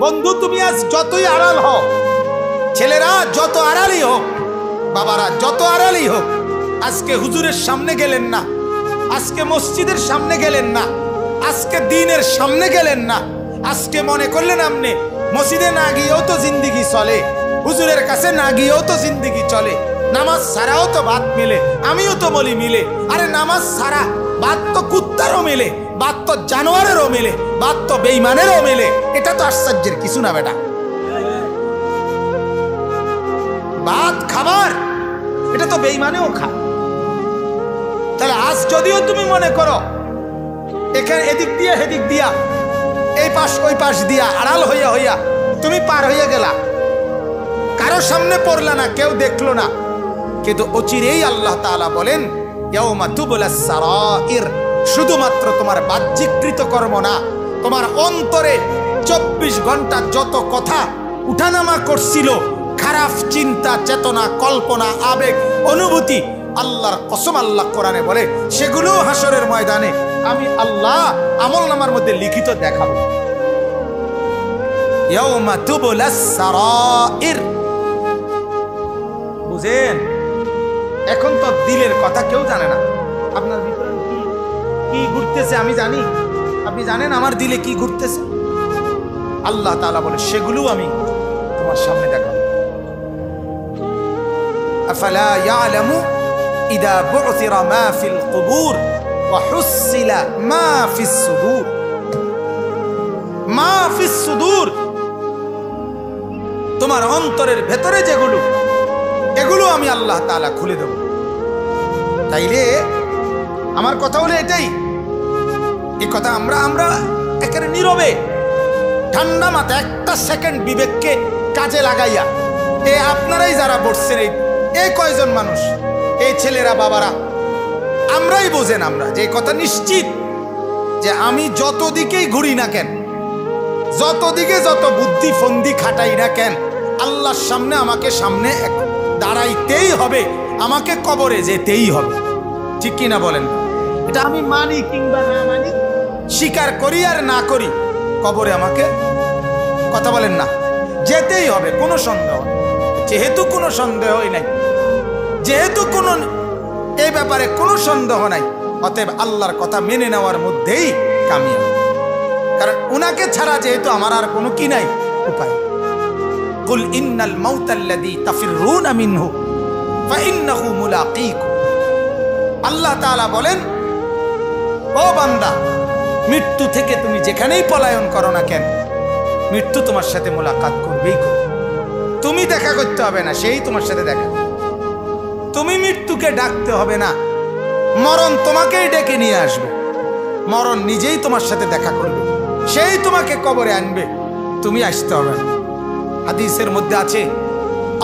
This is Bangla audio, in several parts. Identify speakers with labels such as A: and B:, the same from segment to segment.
A: বন্ধু তুমি আজ যতই আড়াল হও, ছেলেরা যত আড়ালই হোক, বাবারা যত আড়ালই হোক, আজকে হুজুরের সামনে গেলেন না, আজকে মসজিদের সামনে গেলেন না, আজকে দ্বীনের সামনে গেলেন না, আজকে মনে করলেন আপনি মসজিদে না গিয়েও তো জিন্দেগি চলে, হুজুরের কাছে না গিয়েও তো জিন্দেগি চলে, নামাজ ছাড়াও তো ভাত মিলে, আমিও তো বলি মিলে। আরে নামাজ ছাড়া ভাত তো কুত্তারও মেলে, ভাত তো জানোয়ারেরও মেলে, ভাত তো বেঈমানেরও মেলে। এটা তো আশ্চর্যের কিছু না বেটা। ভাত খাবার এটা তো বেঈমানেও খা। তাহলে আজ যদিও তুমি মনে করো এখানে এদিক দিয়া হেদিক দিয়া, এই পাশ ওই পাশ দিয়া আড়াল হইয়া হইয়া তুমি পার হইয়া গেলা, কারো সামনে পড়লা না, কেউ দেখলো না, কিন্তু অচিরেই আল্লাহ তাআলা বলেন ইয়াউমা তুবলাস সারাইর, শুধুমাত্র তোমার বাহ্যিক কৃতকর্ম না, তোমার অন্তরে 24 ঘন্টা যত কথা উঠানামা করছিল, খারাপ চিন্তা চেতনা কল্পনা আবেগ অনুভূতি, আল্লাহর কসম আল্লাহ কোরআনে বলে সেগুলো হাসরের ময়দানে আমি আল্লাহ আমলনামার মধ্যে লিখিত দেখাবো। ইয়াউমা তুবলাস সারাইর, বুঝেন? এখন তো দিলের কথা কেউ জানে না। আপনার ভিতরে কি ঘুরতেছে আমি জানি, আপনি জানেন আমার দিলে কি ঘুরতেছে। আল্লাহ তাআলা বলে সেগুলো আমি তোমার সামনে দেখাবো। আফালা ইয়ালামু ইদা বু'থিরা মা ফিল কুবুর ওয়া হুসিলা মা ফিস সুদূর, মা ফিস সুদূর, তোমার অন্তরের ভেতরে যেগুলো, এগুলো আমি আল্লাহ তাআলা খুলে দেব। তাইলে আমার কথা হলো এটাই, এই কথা আমরা একেবারে নীরবে ঠান্ডা মাথা একটা সেকেন্ড বিবেককে কাজে লাগাইয়া, আপনারাই যারা বসছেন এই কয়জন মানুষ, এই ছেলেরা বাবারা, আমরাই বোঝেন আমরা যে কথা নিশ্চিত যে আমি যত দিকেই ঘুরি না কেন, যত দিকে যত বুদ্ধি ফন্দি খাটাই না কেন, আল্লাহর সামনে আমাকে সামনে দাঁড়াইতেই হবে, আমাকে কবরে যেতেই হবে। ঠিক কিনা বলেন? এটা আমি মানি কিংবা না মানি, স্বীকার করি আর না করি, কবরে আমাকে, কথা বলেন না, যেতেই হবে, কোনো সন্দেহ। যেহেতু কোনো সন্দেহই নাই, যেহেতু কোনো এই ব্যাপারে কোনো সন্দেহ নাই, অতএব আল্লাহর কথা মেনে নেওয়ার মধ্যেই কামিয়াব। কারণ উনাকে ছাড়া যেহেতু আমার আর কোনো কি নাই উপায়। কুল ইন্নাল মাউতাল্লাযী তাফিররুনা মিনহু ফাইন্নাহু মুলাকীকুম, আল্লাহ তাআলা বলেন ও বান্দা, মৃত্যু থেকে তুমি যেখানেই পলায়ন করো না কেন, মৃত্যু তোমার সাথে মোলাকাত করবেই করবে। তুমি দেখা করতে হবে না, সেই তোমার সাথে দেখা। তুমি মৃত্যুকে ডাকতে হবে না, মরণ তোমাকেই ডেকে নিয়ে আসবে। মরণ নিজেই তোমার সাথে দেখা করবে, সেই তোমাকে কবরে আনবে, তুমি আসতে হবে না। হাদিসের মধ্যে আছে,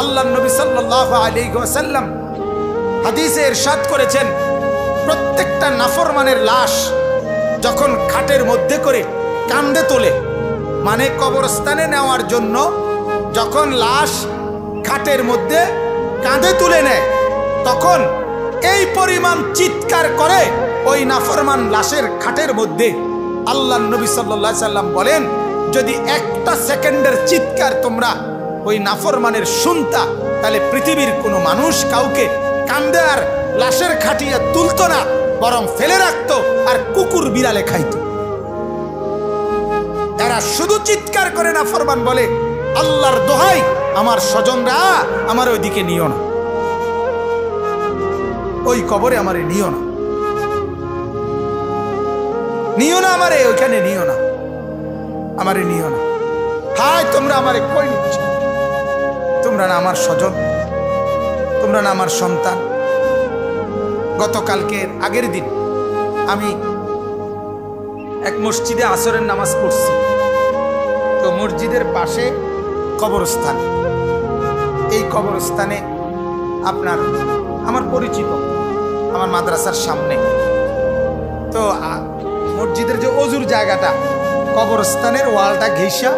A: আল্লাহর নবী সাল্লাল্লাহু আলাইহি ওয়াসাল্লাম হাদিসে ইরশাদ করেছেন, প্রত্যেকটা নাফরমানের লাশ যখন খাটের মধ্যে করে কাঁধে তোলে, মানে কবরস্থানে নেওয়ার জন্য যখন লাশ খাটের মধ্যে কাঁধে তুলে নেয়, তখন এই পরিমাণ চিৎকার করে ওই নাফরমান লাশের খাটের মধ্যে। আল্লাহর নবী সাল্লাল্লাহু আলাইহি সাল্লাম বলেন, যদি একটা সেকেন্ডের চিৎকার তোমরা ওই নাফরমানের শুনতা, তাহলে পৃথিবীর কোনো মানুষ কাউকে কাঁধে আর লাশের খাটিয়া তুলতো না, বরং ফেলে রাখতো আর কুকুর বিড়ালে খাইতো। এরা শুধু চিৎকার করে নাফরমান বলে, আল্লাহর দোহাই আমার স্বজনরা আমার ওইদিকে নিও না, ওই কবরে আমারে নিও না, নিও না আমারে, ওইখানে নিও না, আমারে নিও না। হায় তোমরা আমারে কই নিচ্ছ? তোমরা না আমার স্বজন, তোমরা না আমার সন্তান। গতকালকের আগের দিন আমি এক মসজিদে আসরের নামাজ পড়ছি, তো মসজিদের পাশে কবরস্থান, এই কবরস্থানে আপনার আমার পরিচিত, আমার মাদ্রাসার সামনে, তো মসজিদের যে অজুর জায়গাটা, কবরস্থানের ওয়ালটা ঘেঁষা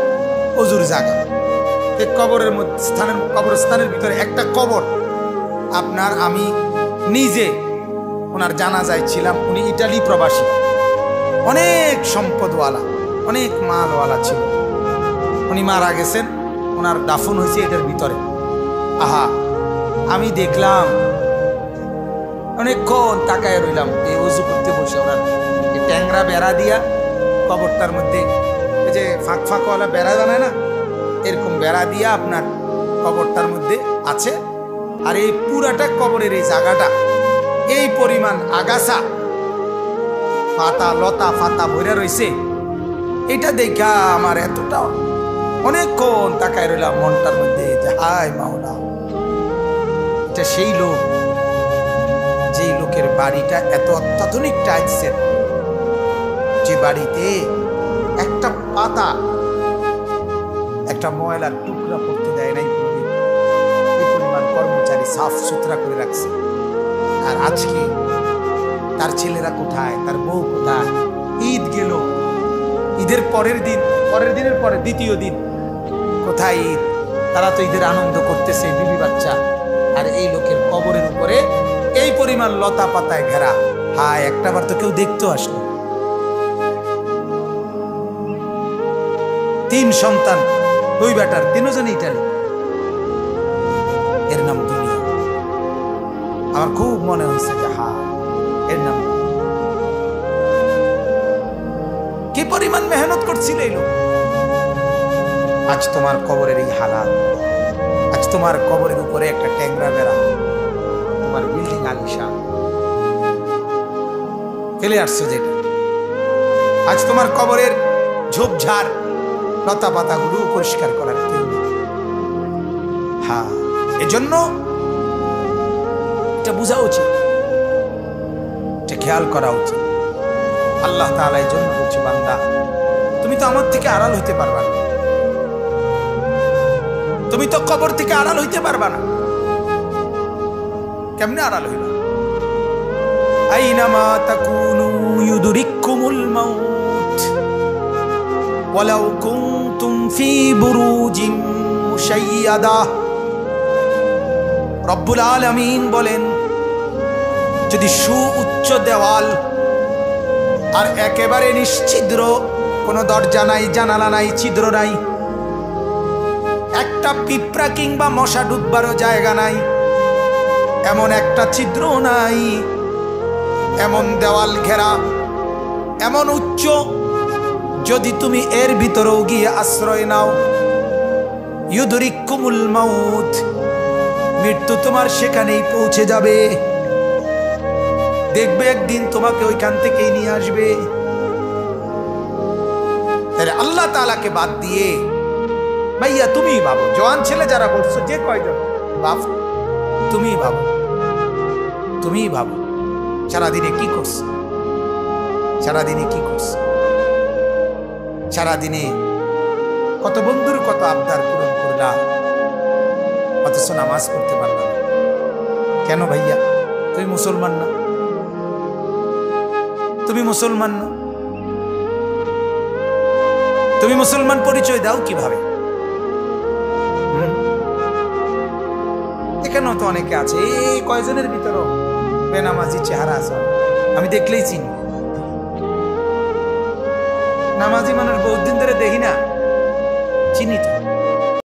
A: অজুর জায়গা, এই কবরের কবরস্থানের ভিতরে একটা কবর আপনার, আমি নিজে ওনার জানাজায় ছিলাম। উনি ইটালি প্রবাসী, অনেক সম্পদওয়ালা, অনেক মালওয়ালা ছিল। উনি মারা গেছেন, ওনার দাফন হয়েছে এটার ভিতরে। আহা, আমি দেখলাম অনেকক্ষণ তাকায় রইলাম, এই ওযু করতে বসে ওনার এই ট্যাংরা বেড়া দিয়া কবরটার মধ্যে, এই যে ফাঁক ফাঁকওয়ালা বেড়া বানায় না, এরকম বেড়া দিয়া আপনার কবরটার মধ্যে আছে। আর এই পুরাটা কবরের এই জায়গাটা এই পরিমাণ আগাছা পাতা লতা ফাতা ভরে রয়েছে, এটা দেখা আমার এতটা অনেকক্ষণ তাকায় রইলাম মনটার মধ্যে যে হায় মাওলা, এটা সেই লোক যেই লোকের বাড়িটা এত অত্যাধুনিক টাইলসের, যে বাড়িতে একটা পাতা একটা ময়লার টুকরা পড়তে দেয় নাই, এই পরিমাণ কর্মচারী সাফ সুতরা করে রাখছে। আর আজকে তার ছেলেরা কোথায়, তার বউ কোথায়? ঈদ গেল, ঈদের পরের দিন, পরের দিনের পরে দ্বিতীয় দিন, কোথায় ঈদ? তারা তো ঈদের আনন্দ করতেছে বিবি বাচ্চা, আর এই লোকের কবরের উপরে এই পরিমাণ লতা পাতায় ঘেরা। হায়, একটাবার তো কেউ দেখতে আসলো। 3 সন্তান, 2 বেটার, 3 জন ইটালি, এর নাম দুনিয়া। আমার খুব মনে হয়েছে যে হা, এর নাম কি পরিমাণ মেহনত করছিল এই লোক। আজ তোমার কবরের এই হালাত, আজ তোমার কবরের উপরে একটা ট্যাংরা বেড়া, তোমার বিল্ডিং আলিশান ফেলে আসছো যেটা, আজ তোমার কবরের ঝোপঝাড় লতা পাতাগুলো পরিষ্কার করার কেউ নেই। হ্যাঁ, এজন্য এটা বোঝা উচিত, এটা খেয়াল করা উচিত। আল্লাহ তাআলা এই জন্য বলছে, বান্দা তুমি তো আমার থেকে আড়াল হইতে পারবা না, তুমি তো কবর থেকে আড়াল হইতে পারবা না। কেমনে আড়াল হইবা? আইনামা তাকুনু ইউদরিকুমুল মাউত ওয়ালাউ কুনতুম ফি বুরুজিন মুশাইয়াদা। রব্বুল আলামিন বলেন, যদি সুউচ্চ দেওয়াল আর একেবারে নিশ্ছিদ্র, কোনো দরজা নাই, জানালা নাই, ছিদ্র নাই, একটা পিঁপড়া কিংবা মশা ঢুকবারও জায়গা নাই, এমন একটা ছিদ্র নাই, এমন দেওয়াল ঘেরা, এমন উচ্চ, যদি তুমি এর ভিতরেও গিয়ে আশ্রয় নাও, ইউদরিকুমুল মাউত, মৃত্যু তোমার সেখানেই পৌঁছে যাবে। দেখবে একদিন তোমাকে ওইখান থেকেই নিয়ে আসবে। তাহলে আল্লাহ তাআলাকে বাদ দিয়ে ভাইয়া তুমি ভাবো, জওয়ান ছেলে যারা বলছো, যে কয়জন বাপ, তুমি ভাবো, তুমি ভাবো সারাদিনে কি করছো, সারাদিনে কি করছো, সারাদিনে কত বন্ধুর কত আবদার পূরণ করলা, অথচ নামাজ পড়তে পারলা না। কেন ভাইয়া? তুমি মুসলমান না, তুমি মুসলমান না, তুমি মুসলমান পরিচয় দাও কিভাবে? এখানেও তো অনেকে আছে, এই কয়জনের ভিতরও বেনামাজি চেহারা আছে, আমি দেখলেই চিনি। নামাজি মানুষ বহুত দিন ধরে দেখি না, চিনি তো।